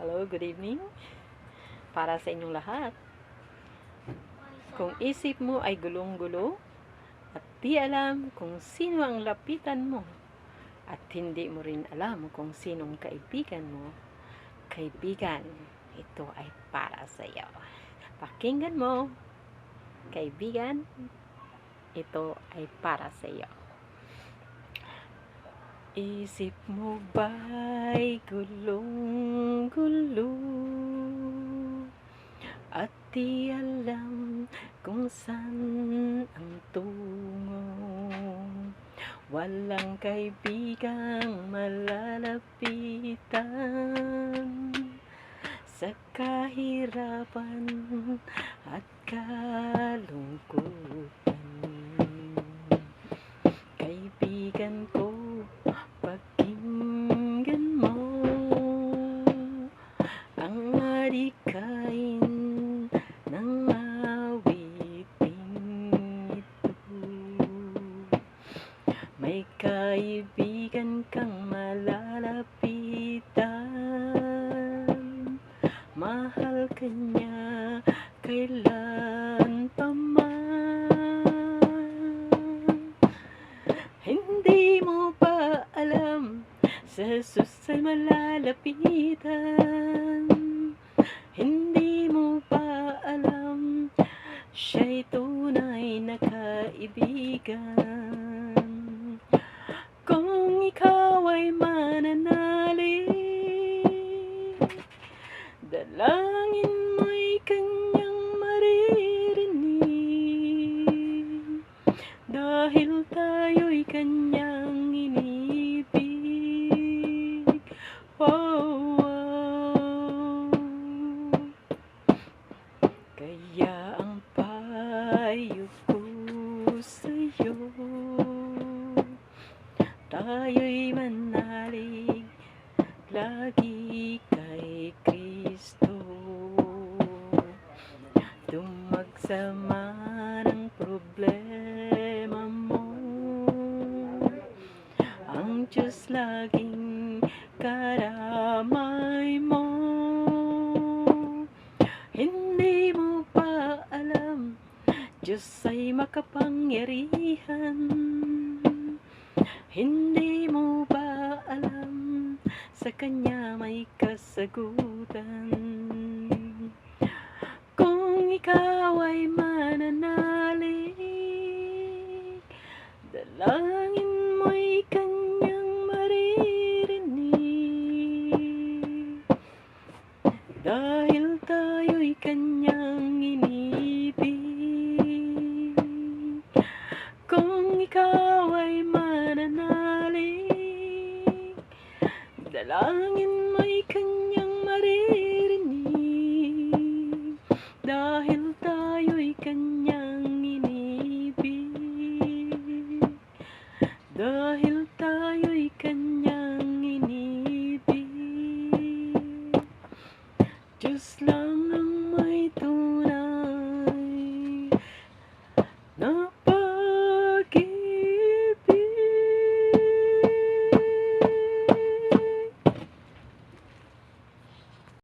Hello, good evening. Para sa inyong lahat. Kung isip mo ay gulong-gulo at di alam kung sino ang lapitan mo at hindi mo rin alam kung sinong kaibigan mo, kaibigan, ito ay para sa iyo. Pakinggan mo, kaibigan, ito ay para sa iyo. Isip mo ba'y gulong-gulo at di alam kung saan ang tungo? Walang kaibigang malalapitan sa kahirapan at kalungkutan. Kaibigan ko, pakinggan mo ang adikain ng awiting ito. May kaibigan kang malalapitan, mahal ka niya kailan pa man. Hindi mo pa alam, sa Jesus ay malalapitan. Hindi mo pa alam, siya'y tunay na kaibigan. Kung ikaw ay mananalig, dalangin mo'y kanyang maririnig, dahil tayo'y kanyang inibig. Oh, oh. Kaya ang payo ko sa'yo, tayo'y manalig lagi kay Kristo. Dumagsama ng problema mo, ang Diyos laging karamay mo. Hindi mo pa alam, Diyos ay makapangyarihan. Hindi mo ba alam, sa Kanya may kasagutan? Kung ikaw ay mananalig, dalangin mo'y Kanyang maririnig, dahil tayo'y Kanyang inibig. Kung ikaw ay mananalig, dalangin